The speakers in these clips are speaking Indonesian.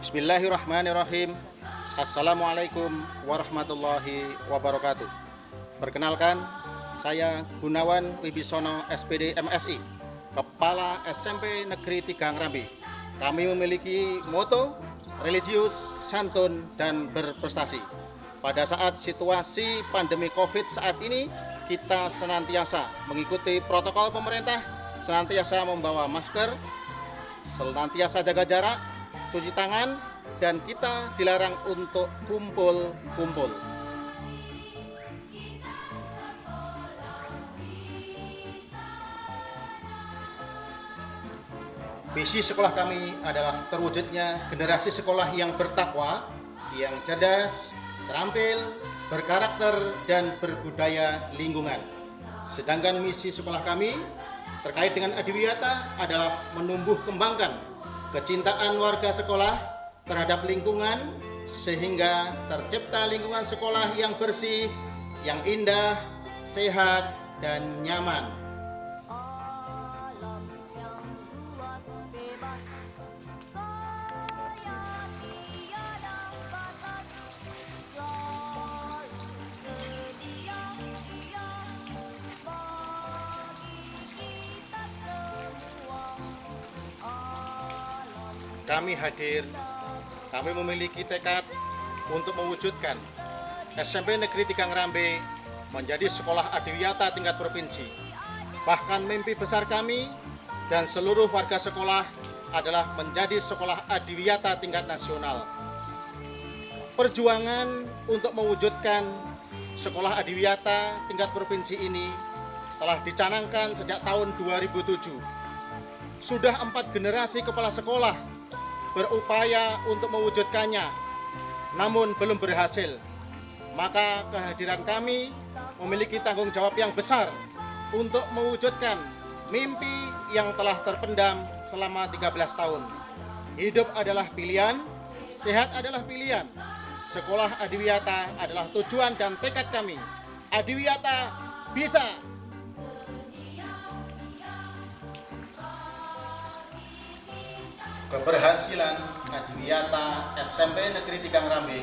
Bismillahirrahmanirrahim. Assalamualaikum warahmatullahi wabarakatuh. Perkenalkan, saya Gunawan Wibisono SPD MSI, Kepala SMP Negeri 3 Ngrambe. Kami memiliki moto religius, santun, dan berprestasi. Pada saat situasi pandemi COVID saat ini, kita senantiasa mengikuti protokol pemerintah, senantiasa membawa masker, senantiasa jaga jarak, cuci tangan, dan kita dilarang untuk kumpul-kumpul. Visi sekolah kami adalah terwujudnya generasi sekolah yang bertakwa, yang cerdas, terampil, berkarakter, dan berbudaya lingkungan. Sedangkan misi sekolah kami terkait dengan adiwiyata adalah menumbuh kembangkan kecintaan warga sekolah terhadap lingkungan sehingga tercipta lingkungan sekolah yang bersih, yang indah, sehat, dan nyaman. Kami hadir, kami memiliki tekad untuk mewujudkan SMP Negeri 3 Ngrambe menjadi sekolah adiwiyata tingkat provinsi. Bahkan mimpi besar kami dan seluruh warga sekolah adalah menjadi sekolah adiwiyata tingkat nasional. Perjuangan untuk mewujudkan sekolah adiwiyata tingkat provinsi ini telah dicanangkan sejak tahun 2007. Sudah 4 generasi kepala sekolah berupaya untuk mewujudkannya, namun belum berhasil. Maka kehadiran kami memiliki tanggung jawab yang besar untuk mewujudkan mimpi yang telah terpendam selama 13 tahun. Hidup adalah pilihan, sehat adalah pilihan. Sekolah adiwiyata adalah tujuan dan tekad kami. Adiwiyata bisa. Keberhasilan adiwiyata SMP Negeri 3 Ngrambe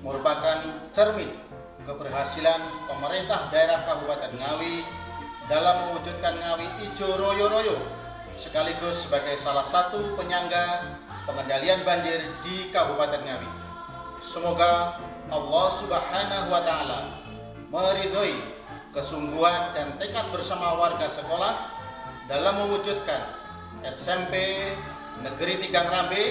merupakan cermin keberhasilan pemerintah daerah Kabupaten Ngawi dalam mewujudkan Ngawi Ijo Royo Royo sekaligus sebagai salah satu penyangga pengendalian banjir di Kabupaten Ngawi. Semoga Allah Subhanahu wa Ta'ala meridhoi kesungguhan dan tekad bersama warga sekolah dalam mewujudkan SMP Negeri 3 Ngrambe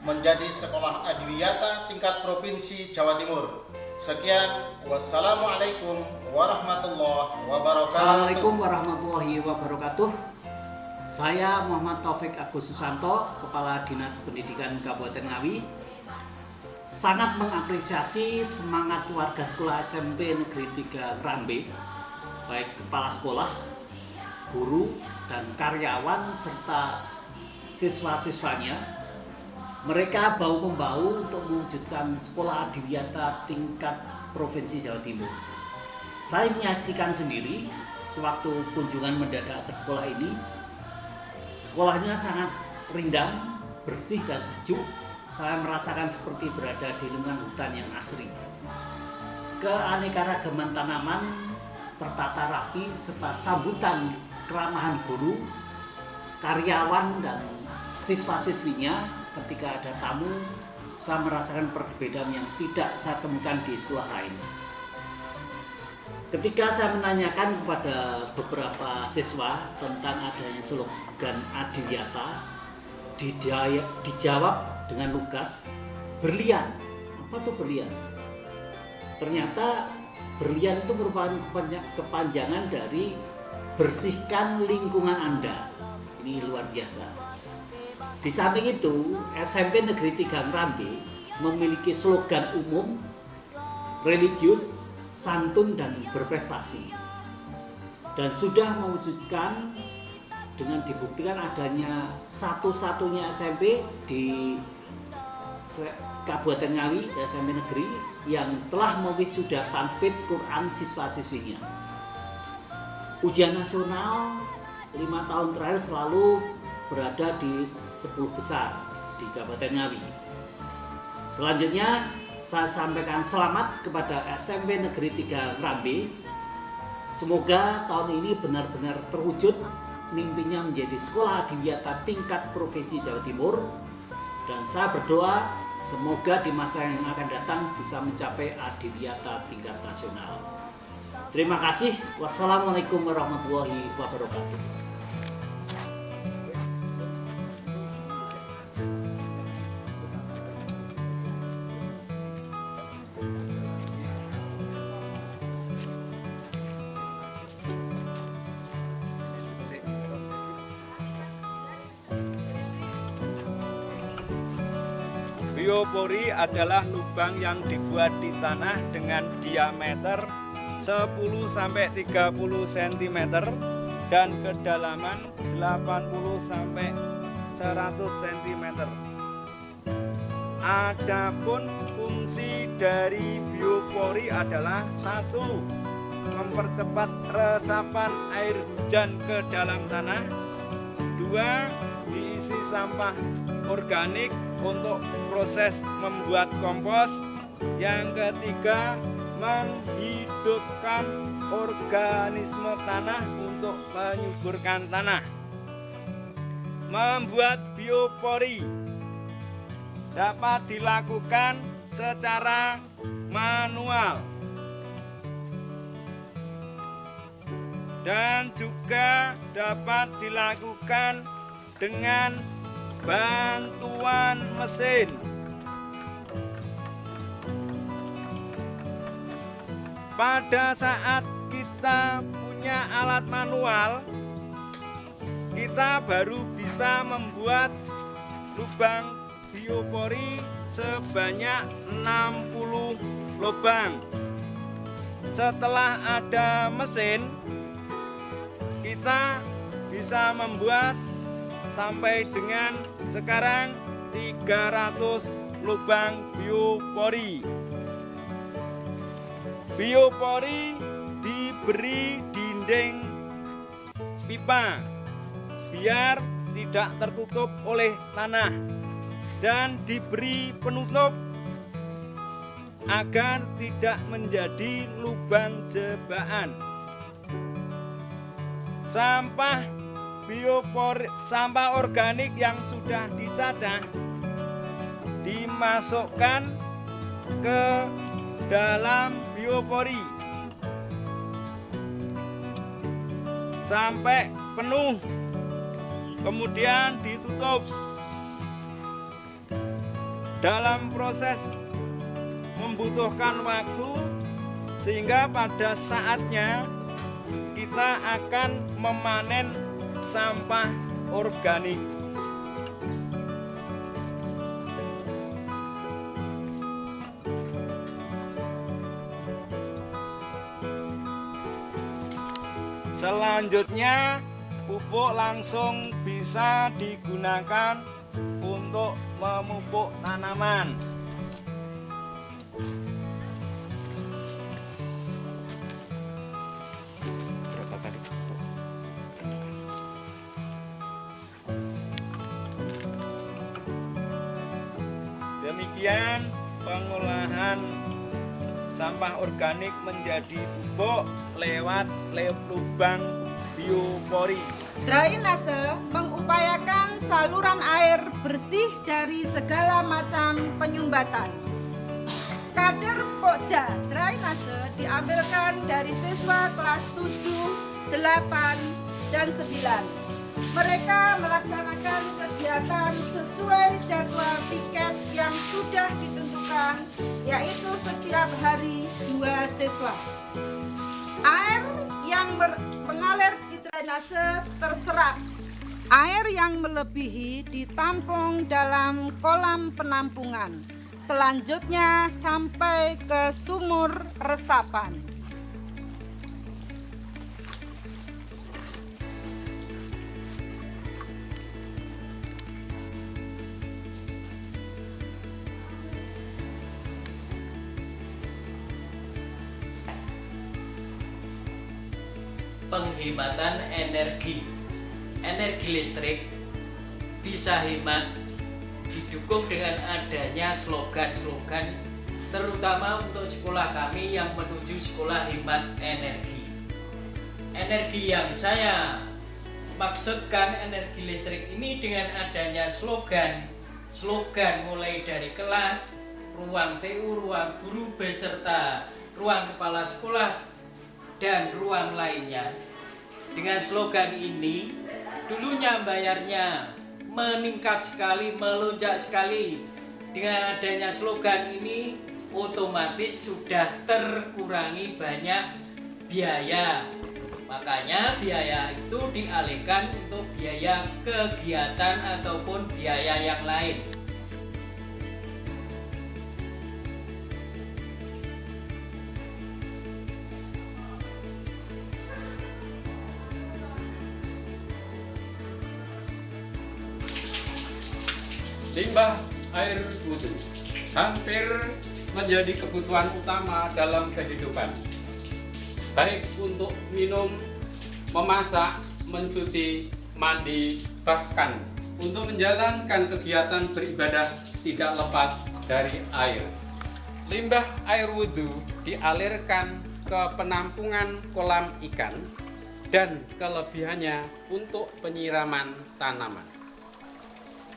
menjadi sekolah adiwiyata tingkat provinsi Jawa Timur. Sekian, wassalamualaikum warahmatullahi wabarakatuh. Assalamualaikum warahmatullahi wabarakatuh. Saya Muhammad Taufik Agus Susanto, Kepala Dinas Pendidikan Kabupaten Ngawi, sangat mengapresiasi semangat warga sekolah SMP Negeri 3 Ngrambe, baik kepala sekolah, guru, dan karyawan serta siswa-siswanya. Mereka bahu-membahu untuk mewujudkan sekolah adiwiyata tingkat provinsi Jawa Timur. Saya menyaksikan sendiri sewaktu kunjungan mendadak ke sekolah ini. Sekolahnya sangat rindang, bersih dan sejuk. Saya merasakan seperti berada di lingkungan hutan yang asri. Keanekaragaman tanaman tertata rapi serta sambutan keramahan guru, karyawan, dan siswa-siswinya ketika ada tamu, saya merasakan perbedaan yang tidak saya temukan di sekolah lain. Ketika saya menanyakan kepada beberapa siswa tentang adanya slogan adiwiyata, dijawab dengan lugas, berlian. Apa tuh berlian? Ternyata berlian itu merupakan kepanjangan dari bersihkan lingkungan Anda. Ini luar biasa. Di samping itu, SMP Negeri 3 Ngrambe memiliki slogan umum religius, santun, dan berprestasi. Dan sudah mewujudkan dengan dibuktikan adanya satu-satunya SMP di Kabupaten Ngawi, SMP Negeri, yang telah mewisudakan fit Quran siswa-siswinya. Ujian nasional 5 tahun terakhir selalu berada di 10 besar di Kabupaten Ngawi. Selanjutnya saya sampaikan selamat kepada SMP Negeri 3 Ngrambe. Semoga tahun ini benar-benar terwujud mimpinya menjadi sekolah adiwiyata tingkat Provinsi Jawa Timur. Dan saya berdoa semoga di masa yang akan datang bisa mencapai adiwiyata tingkat nasional. Terima kasih. Wassalamualaikum warahmatullahi wabarakatuh. Biopori adalah lubang yang dibuat di tanah dengan diameter 10-30 cm dan kedalaman 80-100 cm. Adapun fungsi dari biopori adalah 1. Mempercepat resapan air hujan ke dalam tanah. 2. Diisi sampah organik untuk proses membuat kompos. Yang ketiga, menghidupkan organisme tanah untuk menyuburkan tanah. Membuat biopori dapat dilakukan secara manual dan juga dapat dilakukan dengan bantuan mesin. Pada saat kita punya alat manual, kita baru bisa membuat lubang biopori sebanyak 60 lubang. Setelah ada mesin, kita bisa membuat sampai dengan sekarang 300 lubang biopori. Biopori diberi dinding pipa biar tidak tertutup oleh tanah dan diberi penutup agar tidak menjadi lubang jebakan. Sampah biopori, sampah organik yang sudah dicacah dimasukkan ke dalam biopori sampai penuh, kemudian ditutup. Dalam proses membutuhkan waktu sehingga pada saatnya kita akan memanen sampah organik. Selanjutnya, pupuk langsung bisa digunakan untuk memupuk tanaman. Berapa kali pupuk? Demikian pengolahan sampah organik menjadi pupuk lewat lubang biopori. Drainase mengupayakan saluran air bersih dari segala macam penyumbatan. Kader pokja drainase diambilkan dari siswa kelas 7, 8, dan 9. Mereka melaksanakan kegiatan sesuai jadwal piket yang sudah ditentukan, yaitu setiap hari 2 siswa. Air yang mengalir di drainase terserap. Air yang melebihi ditampung dalam kolam penampungan. Selanjutnya sampai ke sumur resapan. Penghematan energi listrik bisa hemat didukung didukung dengan adanya slogan-slogan terutama untuk sekolah kami yang menuju sekolah hemat energi. Energi yang saya maksudkan energi listrik ini dengan adanya slogan mulai dari kelas, ruang TU, ruang guru beserta ruang kepala sekolah dan ruang lainnya. Dengan slogan ini dulunya bayarnya meningkat sekali, melonjak sekali. Dengan adanya slogan ini otomatis sudah terkurangi banyak biaya. Makanya biaya itu dialihkan untuk biaya kegiatan ataupun biaya yang lain. Limbah air wudhu hampir menjadi kebutuhan utama dalam kehidupan, baik untuk minum, memasak, mencuci, mandi, bahkan untuk menjalankan kegiatan beribadah tidak lepas dari air. Limbah air wudhu dialirkan ke penampungan kolam ikan dan kelebihannya untuk penyiraman tanaman.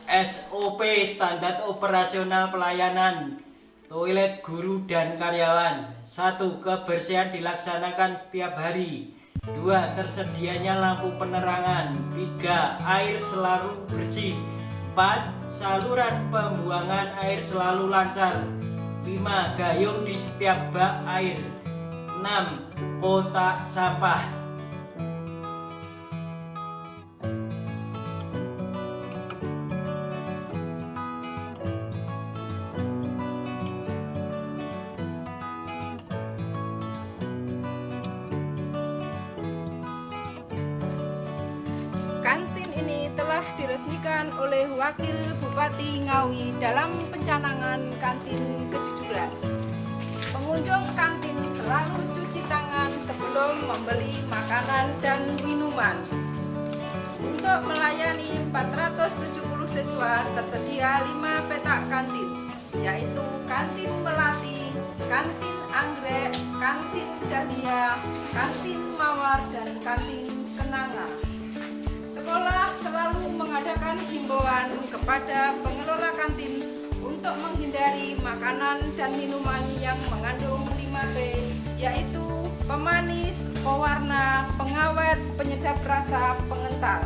SOP standar operasional pelayanan toilet guru dan karyawan. 1. Kebersihan dilaksanakan setiap hari. 2. Tersedianya lampu penerangan. 3. Air selalu bersih. 4. Saluran pembuangan air selalu lancar. 5. Gayung di setiap bak air. 6. Kotak sampah. Kantin ini telah diresmikan oleh Wakil Bupati Ngawi dalam pencanangan kantin kejujuran. Pengunjung kantin selalu cuci tangan sebelum membeli makanan dan minuman. Untuk melayani 470 siswa tersedia 5 petak kantin, yaitu kantin Melati, kantin Anggrek, kantin Dahlia, kantin Mawar, dan kantin Kenanga. Sekolah selalu mengadakan himbauan kepada pengelola kantin untuk menghindari makanan dan minuman yang mengandung 5P, yaitu pemanis, pewarna, pengawet, penyedap rasa, pengental.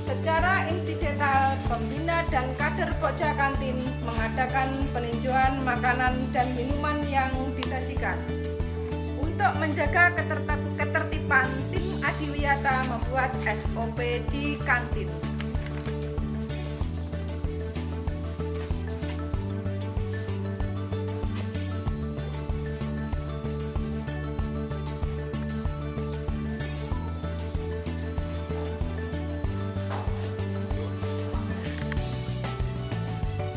Secara insidental, pembina dan kader pokja kantin mengadakan peninjauan makanan dan minuman yang disajikan. Untuk menjaga ketertiban, tim Adiwiyata membuat SOP di kantin.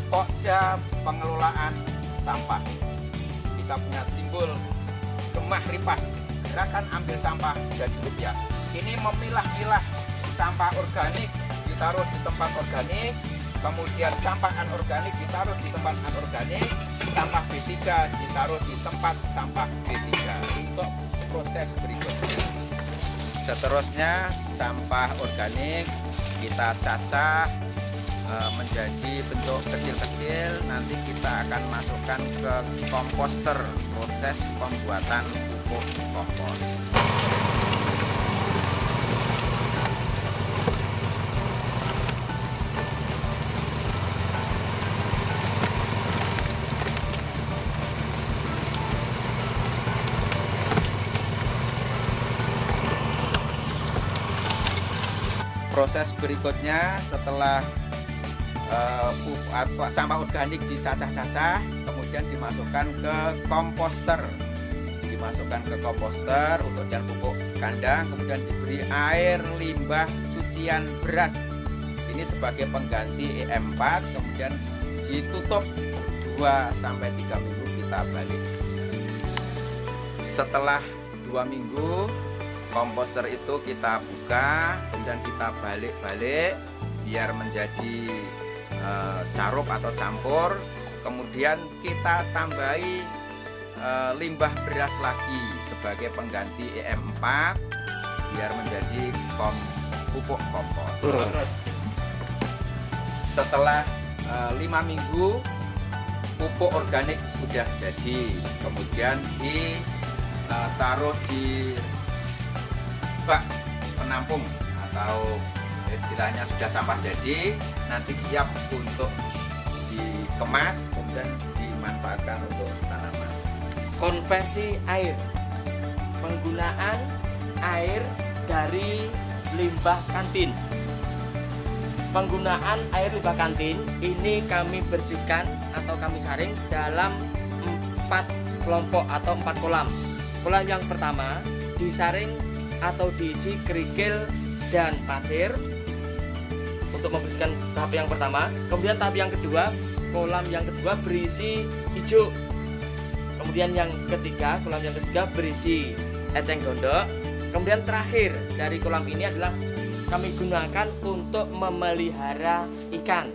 Pokja pengelolaan sampah. Kita punya simbol Gemah Ripah, gerakan ambil sampah jadi rupiah. Ini memilah-milah sampah organik ditaruh di tempat organik, kemudian sampah anorganik ditaruh di tempat anorganik, sampah B3 ditaruh di tempat sampah B3 untuk proses berikutnya. Seterusnya sampah organik kita cacah menjadi bentuk kecil-kecil, nanti kita akan masukkan ke komposter, proses pembuatan pupuk kompos. Proses berikutnya setelah sampah organik dicacah-cacah, kemudian dimasukkan ke komposter. Dimasukkan ke komposter untuk jadi pupuk kandang, kemudian diberi air limbah cucian beras. Ini sebagai pengganti EM4, kemudian ditutup 2-3 minggu kita balik. Setelah 2 minggu komposter itu kita buka, kemudian kita balik-balik biar menjadi carup atau campur, kemudian kita tambahi limbah beras lagi sebagai pengganti EM4 biar menjadi pupuk kompos. Setelah 5 minggu pupuk organik sudah jadi, kemudian ditaruh di bak penampung atau istilahnya sudah sampah jadi, nanti siap untuk dikemas kemudian dimanfaatkan untuk tanaman. Konversi air, penggunaan air dari limbah kantin. Penggunaan air limbah kantin ini kami bersihkan atau kami saring dalam 4 kelompok atau 4 kolam. Kolam yang pertama disaring atau diisi kerikil dan pasir untuk membersihkan tahap yang pertama. Kemudian tahap yang kedua, kolam yang kedua berisi hijau. Kemudian yang ketiga, kolam yang ketiga berisi eceng gondok. Kemudian terakhir dari kolam ini adalah kami gunakan untuk memelihara ikan.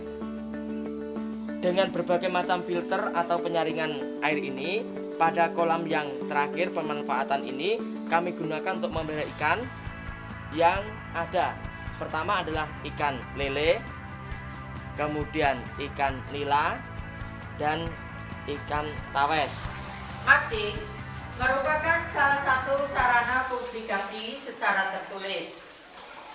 Dengan berbagai macam filter atau penyaringan air ini, pada kolam yang terakhir pemanfaatan ini kami gunakan untuk memelihara ikan yang ada. Pertama adalah ikan lele, kemudian ikan nila, dan ikan tawes. Mading merupakan salah satu sarana publikasi secara tertulis.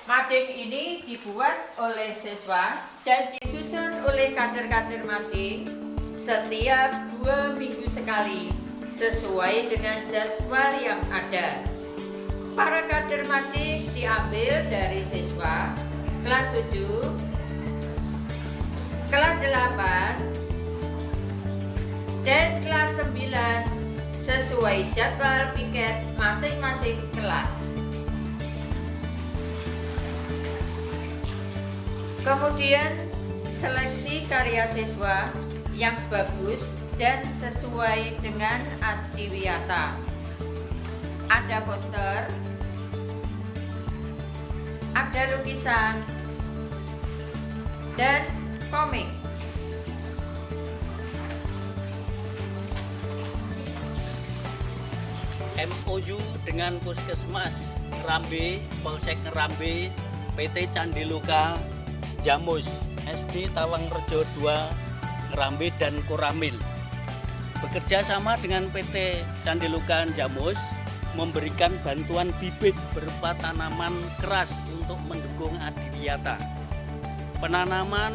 Mading ini dibuat oleh siswa dan disusun oleh kader-kader mading setiap 2 minggu sekali sesuai dengan jadwal yang ada. Para kader mading diambil dari siswa kelas 7, kelas 8, dan kelas 9 sesuai jadwal piket masing-masing kelas. Kemudian seleksi karya siswa yang bagus dan sesuai dengan adiwiyata. Ada poster, ada lukisan, dan komik. MOU dengan Puskesmas Ngerambe, Polsek Ngerambe, PT Candiluka, Jamus, SD Tawangrejo 2, Ngerambe dan Koramil. Bekerja sama dengan PT Candiluka Jamus, memberikan bantuan bibit berupa tanaman keras untuk mendukung adiwiyata. Penanaman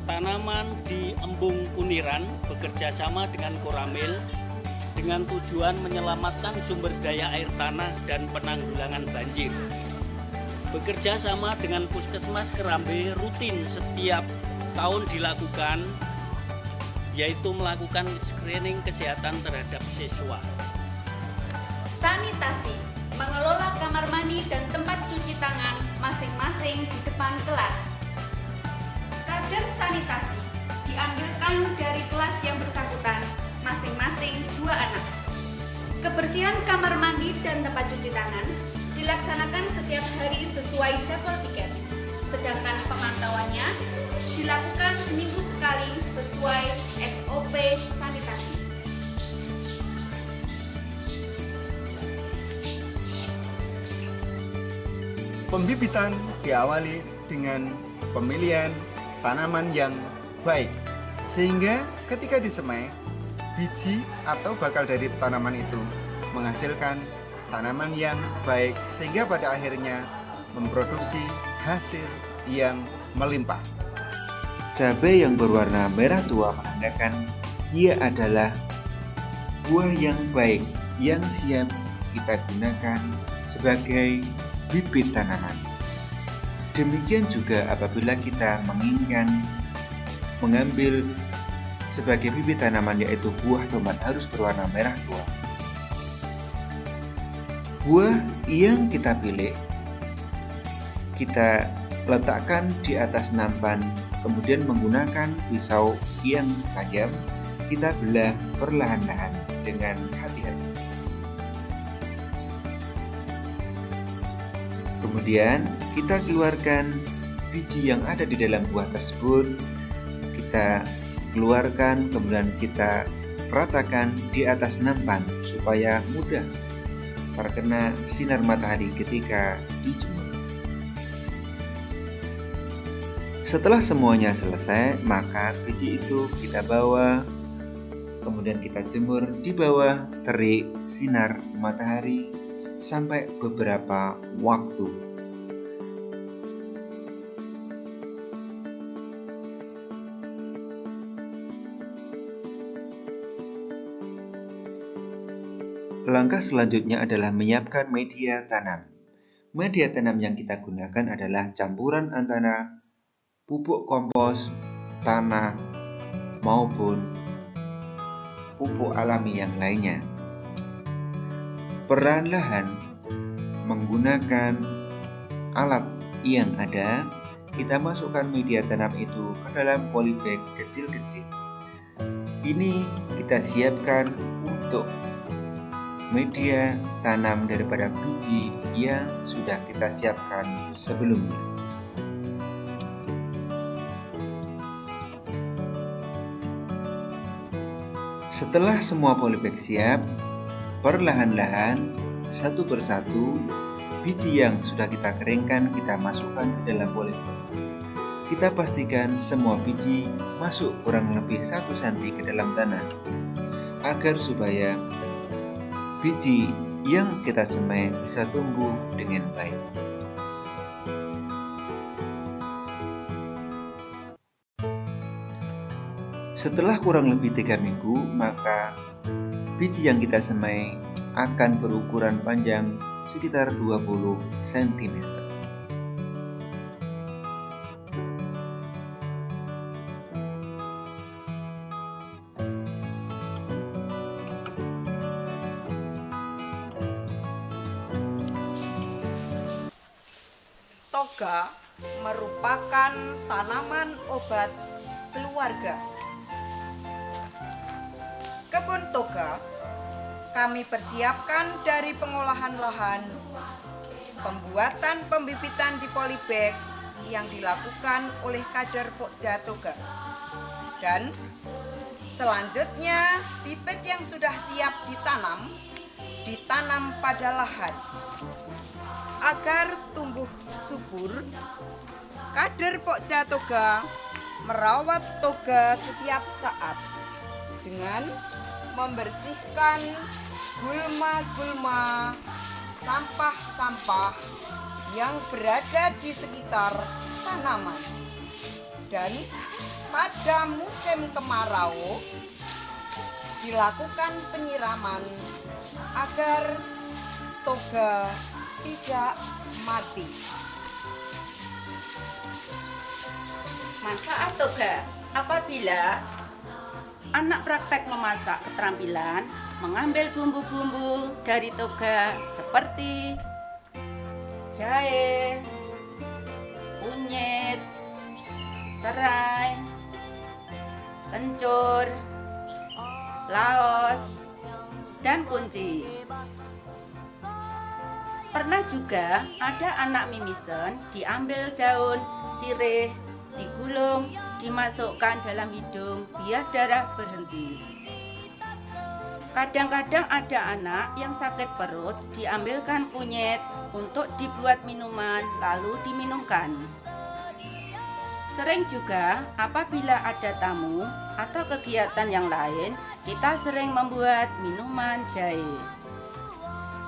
tanaman di Embung Kuniran bekerja sama dengan Koramil dengan tujuan menyelamatkan sumber daya air tanah dan penanggulangan banjir. Bekerja sama dengan Puskesmas Kerambe rutin setiap tahun dilakukan, yaitu melakukan screening kesehatan terhadap siswa. Sanitasi, mengelola kamar mandi dan tempat cuci tangan masing-masing di depan kelas. Kader sanitasi diambilkan dari kelas yang bersangkutan, masing-masing 2 anak. Kebersihan kamar mandi dan tempat cuci tangan dilaksanakan setiap hari sesuai jadwal piket, sedangkan pemantauannya dilakukan seminggu sekali sesuai SOP sanitasi. Pembibitan diawali dengan pemilihan tanaman yang baik, sehingga ketika disemai, biji atau bakal dari tanaman itu menghasilkan tanaman yang baik, sehingga pada akhirnya memproduksi hasil yang melimpah. Cabai yang berwarna merah tua menandakan ia adalah buah yang baik yang siap kita gunakan sebagai bibit tanaman. Demikian juga apabila kita menginginkan mengambil sebagai bibit tanaman, yaitu buah tomat harus berwarna merah tua. Buah yang kita pilih kita letakkan di atas nampan, kemudian menggunakan pisau yang tajam kita belah perlahan-lahan dengan hati-hati. Kemudian kita keluarkan biji yang ada di dalam buah tersebut kita keluarkan, kemudian kita ratakan di atas nampan supaya mudah terkena sinar matahari ketika dijemur. Setelah semuanya selesai, maka biji itu kita bawa, kemudian kita jemur di bawah terik sinar matahari sampai beberapa waktu. Langkah selanjutnya adalah menyiapkan media tanam. Media tanam yang kita gunakan adalah campuran antara pupuk kompos, tanah, maupun pupuk alami yang lainnya. Perlahan-lahan menggunakan alat yang ada, kita masukkan media tanam itu ke dalam polybag kecil-kecil. Ini kita siapkan untuk media tanam daripada biji yang sudah kita siapkan sebelumnya. Setelah semua polybag siap, perlahan-lahan satu persatu biji yang sudah kita keringkan kita masukkan ke dalam polybag. Kita pastikan semua biji masuk kurang lebih 1 cm ke dalam tanah agar supaya biji yang kita semai bisa tumbuh dengan baik. Setelah kurang lebih 3 minggu, maka biji yang kita semai akan berukuran panjang sekitar 20 cm. Toga merupakan tanaman obat keluarga. Kebun toga kami persiapkan dari pengolahan lahan, pembuatan pembibitan di polybag yang dilakukan oleh kader Pokja Toga, dan selanjutnya bibit yang sudah siap ditanam pada lahan. Agar tumbuh subur, kader Pokja Toga merawat toga setiap saat dengan membersihkan gulma-gulma, sampah-sampah yang berada di sekitar tanaman. Dan pada musim kemarau dilakukan penyiraman agar toga tidak mati. Manfaat toga apabila anak praktek memasak keterampilan mengambil bumbu-bumbu dari toga seperti jahe, kunyit, serai, kencur, laos, dan kunci. Pernah juga ada anak mimisen diambil daun sirih, digulung, dimasukkan dalam hidung biar darah berhenti. Kadang-kadang ada anak yang sakit perut diambilkan kunyit untuk dibuat minuman lalu diminumkan. Sering juga apabila ada tamu atau kegiatan yang lain, kita sering membuat minuman jahe.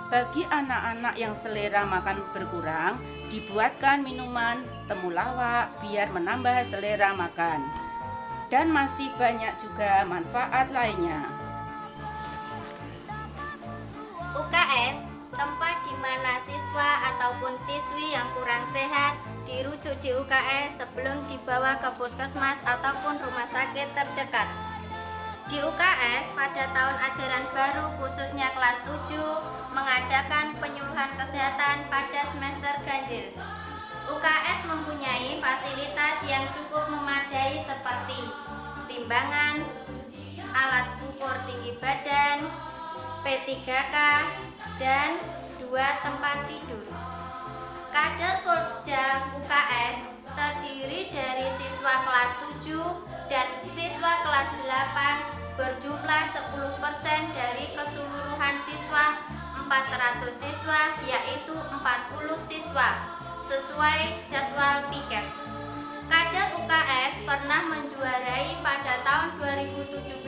Bagi anak-anak yang selera makan berkurang, dibuatkan minuman temulawak biar menambah selera makan. Dan masih banyak juga manfaat lainnya. UKS, tempat di mana siswa ataupun siswi yang kurang sehat dirujuk di UKS sebelum dibawa ke puskesmas ataupun rumah sakit terdekat. Di UKS pada tahun ajaran baru khususnya kelas 7 mengadakan penyuluhan kesehatan pada semester ganjil. UKS mempunyai fasilitas yang cukup memadai seperti timbangan, alat ukur tinggi badan, P3K, dan 2 tempat tidur. Kader Pokja UKS terdiri dari siswa kelas 7 dan siswa kelas 8 berjumlah 10% dari keseluruhan siswa 400 siswa, yaitu 40 siswa sesuai jadwal piket. Kader UKS pernah menjuarai pada tahun 2017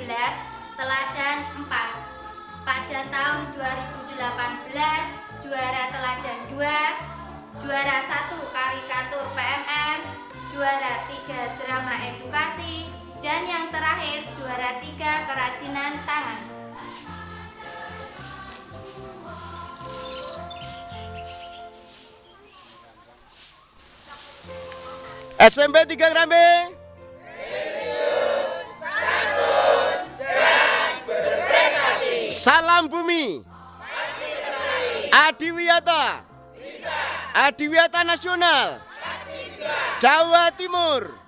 teladan 4. Pada tahun 2018 juara teladan 2, juara 1 karikatur PMR, juara 3 drama edukasi, dan yang terakhir juara 3 kerajinan tangan. SMP 3 Ngrambe. Salam Bumi. Adiwiyata. Adiwiyata Nasional. Jawa Timur.